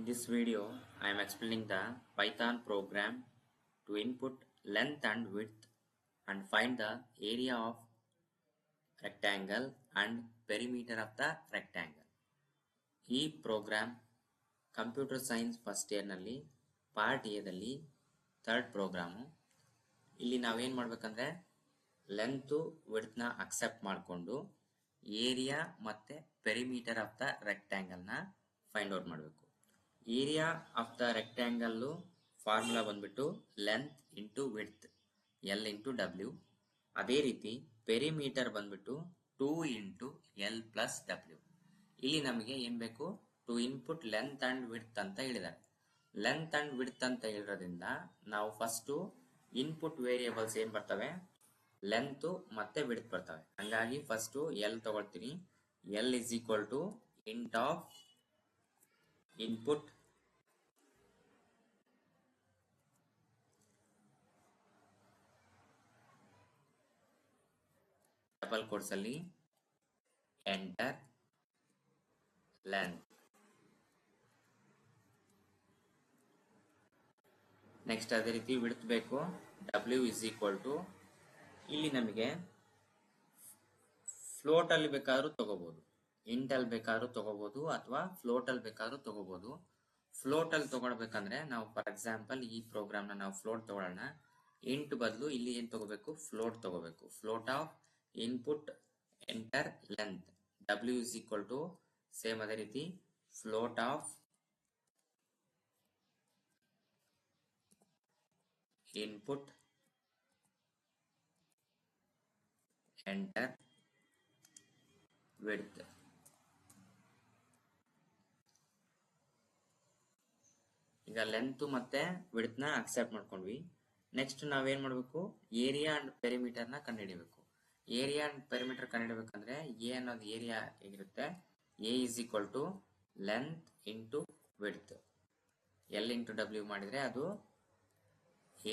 In this video, I am explaining the Python program to input length and width and find the area of rectangle and perimeter of the rectangle. ಈ program computer science first year ನಲ್ಲಿ part A ದಲ್ಲಿ third program. ಇಲ್ಲಿ ನಾವೇನ್ ಮಾಡ್ಬೇಕಂದ್ರೆ length width ನ accept ಮಾಡಿಕೊಂಡು area ಮತ್ತೆ perimeter of the rectangle ನ ಫೈಂಡ್ ಔಟ್ ಮಾಡಬೇಕು. Area of the rectangle formula ಬಂದ್ಬಿಟ್ಟು length into width L into W. ಅದೇ ರೀತಿ ಪೆರಿಮೀಟರ್ ಬಂದ್ಬಿಟ್ಟು 2 ಇಂಟು ಎಲ್ ಪ್ಲಸ್ ಡಬ್ಲ್ಯೂ. ಇಲ್ಲಿ ನಮಗೆ ಏನ್ ಬೇಕು, to input length and width ಅಂತ ಹೇಳಿದ್ದಾರೆ. ಲೆಂತ್ ಅಂಡ್ ವಿಡ್ತ್ ಅಂತ ಹೇಳಿರೋದ್ರಿಂದ ನಾವು ಫಸ್ಟ್ ಇನ್ಪುಟ್ ವೇರಿಯೇಬಲ್ಸ್ ಏನ್ ಬರ್ತವೆ, ಲೆಂತ್ ಮತ್ತೆ ವಿಡ್ತ್ ಬರ್ತವೆ. ಹಂಗಾಗಿ ಫಸ್ಟ್ ಎಲ್ ತಗೊಳ್ತೀನಿ. L is equal to int of input double quotes ಅಲ್ಲಿ ಎಂಟರ್ ಲೆಂತ್. ನೆಕ್ಸ್ಟ್ ಅದೇ ರೀತಿ ವಿಡ್ತ್ ಬೇಕು. ಡಬ್ಲ್ಯೂ ಇಸ್ ಈಕ್ವಲ್ ಟು, ಇಲ್ಲಿ ನಮಗೆ ಫ್ಲೋಟ್ ಅಲ್ಲಿ ಬೇಕಾದ್ರೂ ತಗೋಬಹುದು, ಇಂಟ್ ಅಲ್ಲಿ ಬೇಕಾದ್ರೂ ತಗೋಬಹುದು ಅಥವಾ ಫ್ಲೋಟ್ ಅಲ್ಲಿ ಬೇಕಾದ್ರೂ ತಗೋಬಹುದು. ಫ್ಲೋಟ್ ಅಲ್ಲಿ ತಗೊಳ್ಬೇಕಂದ್ರೆ ನಾವು ಫಾರ್ ಎಕ್ಸಾಂಪಲ್ ಈ ಪ್ರೋಗ್ರಾಮ್ ನ ನಾವು ಫ್ಲೋಟ್ ತಗೊಳ್ಳೋಣ. ಇಂಟ್ ಬದಲು ಇಲ್ಲಿ ಏನ್ ತಗೋಬೇಕು, ಫ್ಲೋಟ್ ತಗೋಬೇಕು. Float of input enter length W is equal to same ಅದೇ ರೀತಿ float of input enter width. ಈಗ ಲೆಂತ್ ಮತ್ತೆ ವಿಡ್ತ್ ನ ಅಕ್ಸೆಪ್ಟ್ ಮಾಡ್ಕೊಂಡ್ವಿ. ನೆಕ್ಸ್ಟ್ ನಾವೇನ್ ಮಾಡ್ಬೇಕು, ಏರಿಯಾ ಅಂಡ್ ಪೆರಿಮೀಟರ್ ನ ಕಂಡುಹಿಡಿಯಬೇಕು. ಏರಿಯಾ ಅಂಡ್ ಪೆರಿಮೀಟರ್ ಕಂಡುಹಿಡಬೇಕಂದ್ರೆ ಎ ಅನ್ನೋದು ಏರಿಯಾ ಹೇಗಿರುತ್ತೆ, A is equal to length into width L into W ಮಾಡಿದ್ರೆ ಅದು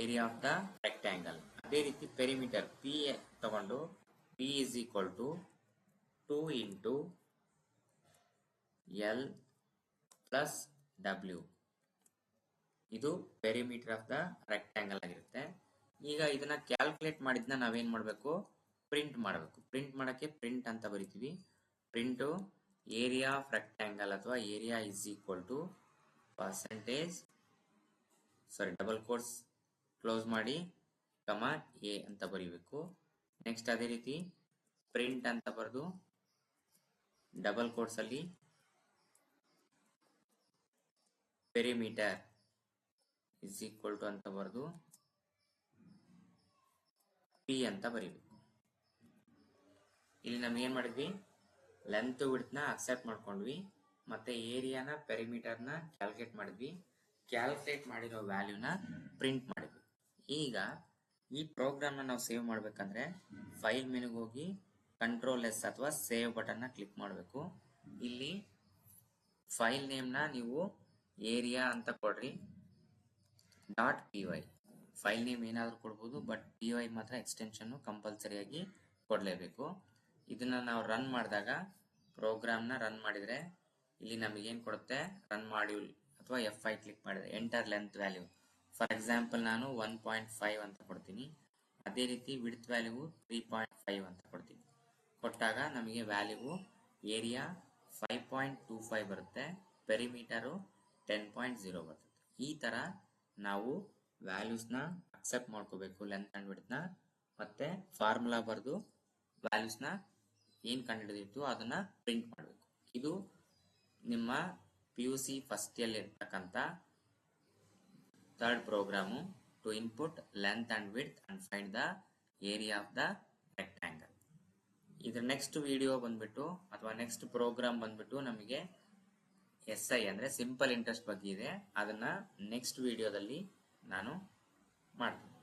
ಏರಿಯಾ ಆಫ್ ದ ರೆಕ್ಟ್ಯಾಂಗಲ್. ಅದೇ ರೀತಿ ಪೆರಿಮೀಟರ್ ಪಿ ತಗೊಂಡು P is equal to 2 into L plus W. ಇದು ಪೆರಿಮೀಟರ್ ಆಫ್ ದ ರೆಕ್ಟ್ಯಾಂಗಲ್ ಆಗಿರುತ್ತೆ. ಈಗ ಇದನ್ನ ಕ್ಯಾಲ್ಕುಲೇಟ್ ಮಾಡಿದ್ನ ನಾವೇನ್ ಮಾಡಬೇಕು, ಪ್ರಿಂಟ್ ಮಾಡಬೇಕು. ಪ್ರಿಂಟ್ ಮಾಡಕ್ಕೆ ಪ್ರಿಂಟ್ ಅಂತ ಬರಿತೀವಿ. ಪ್ರಿಂಟ್ ಏರಿಯಾ ಆಫ್ ರೆಕ್ಟ್ಯಾಂಗಲ್ ಅಥವಾ area is equal to percentage double quotes close ಮಾಡಿ ಕಮ ಎ ಅಂತ ಬರೀಬೇಕು. ನೆಕ್ಸ್ಟ್ ಅದೇ ರೀತಿ ಪ್ರಿಂಟ್ ಅಂತ ಬರೆದು ಡಬಲ್ ಕೋಟ್ಸ್ ಅಲ್ಲಿ ಪೆರಿಮೀಟರ್ ಇಸ್ ಈಕ್ವಲ್ ಟು ಅಂತ ಬರೆದು ಪಿ ಅಂತ ಬರೀಬೇಕು. ಇಲ್ಲಿ ನಮ್ಗೆ ಏನ್ ಮಾಡಿದ್ವಿ, ಲೆಂತ್ ವಿಡ್ತ್ ನ ಅಕ್ಸೆಪ್ಟ್ ಮಾಡ್ಕೊಂಡ್ವಿ, ಮತ್ತೆ ಏರಿಯಾನ ಪೆರಿಮೀಟರ್ ನ ಕ್ಯಾಲ್ಕುಲೇಟ್ ಮಾಡಿದ್ವಿ. ಕ್ಯಾಲ್ಕುಲೇಟ್ ಮಾಡಿರೋ ವ್ಯಾಲ್ಯೂನ ಪ್ರಿಂಟ್ ಮಾಡಿದ್ವಿ. ಈಗ ಈ ಪ್ರೋಗ್ರಾಮ್ ನ ನಾವು ಸೇವ್ ಮಾಡ್ಬೇಕಂದ್ರೆ ಫೈಲ್ ಮೆನುಗೆ ಹೋಗಿ ಕಂಟ್ರೋಲ್ ಎಸ್ ಅಥವಾ ಸೇವ್ ಬಟನ್ ನ ಕ್ಲಿಕ್ ಮಾಡಬೇಕು. ಇಲ್ಲಿ ಫೈಲ್ ನೇಮ್ ನ ನೀವು ಏರಿಯಾ ಅಂತ ಕೊಡ್ರಿ. Dot P Y file name ಏನಾದ್ರೂ ಕೊಡ್ಬೋದು, ಬಟ್ ಪಿ ವೈ ಮಾತ್ರ ಎಕ್ಸ್ಟೆನ್ಷನ್ ಕಂಪಲ್ಸರಿಯಾಗಿ ಕೊಡ್ಲೇಬೇಕು. ಇದನ್ನ ನಾವು ರನ್ ಮಾಡಿದಾಗ ಪ್ರೋಗ್ರಾಮ್ ನ ರನ್ ಮಾಡಿದ್ರೆ ಇಲ್ಲಿ ನಮಗೆ ಏನ್ ಕೊಡುತ್ತೆ, ರನ್ ಮಾಡ್ಯೂಲ್ ಅಥವಾ F5 ಕ್ಲಿಕ್ ಮಾಡಿದ್ರೆ enter length value. For example ನಾನು 1.5 ಅಂತ ಕೊಡ್ತೀನಿ. ಅದೇ ರೀತಿ ವಿಡ್ತ್ ವ್ಯಾಲ್ಯೂ 3.5 ಅಂತ ಕೊಡ್ತೀನಿ. ಕೊಟ್ಟಾಗ ನಮಗೆ ವ್ಯಾಲ್ಯೂ ಏರಿಯಾ 5.25 ಬರುತ್ತೆ, ಪೆರಿಮೀಟರು 10.0 ಬರುತ್ತೆ. ಈ ತರ ನಾವು ವ್ಯಾಲ್ಯೂಸ್ ನ ಅಕ್ಸೆಪ್ಟ್ ಮಾಡ್ಕೋಬೇಕು, ಲೆಂತ್ ಅಂಡ್ ವಿಡ್ತ್ ನ, ಮತ್ತೆ ಫಾರ್ಮುಲಾ ಬರೆದು ವ್ಯಾಲ್ಯೂಸ್ ನ ಏನ್ ಕಂಡುಹಿಡಿದಿತ್ತು ಅದನ್ನ ಪ್ರಿಂಟ್ ಮಾಡಬೇಕು. ಇದು ನಿಮ್ಮ PUC ಫಸ್ಟ್ ಇಯರ್ ಇರ್ತಕ್ಕಂಥ third program to input length and width and find the area of the rectangle. ಇದ್ರ ನೆಕ್ಸ್ಟ್ ವಿಡಿಯೋ ಬಂದ್ಬಿಟ್ಟು ಅಥವಾ ನೆಕ್ಸ್ಟ್ ಪ್ರೋಗ್ರಾಮ್ ಬಂದ್ಬಿಟ್ಟು ನಮಗೆ SI ಅಂದ್ರೆ ಸಿಂಪಲ್ ಇಂಟ್ರೆಸ್ಟ್ ಬಗ್ಗೆ ಇದೆ. ಅದನ್ನ ನೆಕ್ಸ್ಟ್ ವಿಡಿಯೋದಲ್ಲಿ ನಾನು ಮಾಡ್ತೀನಿ.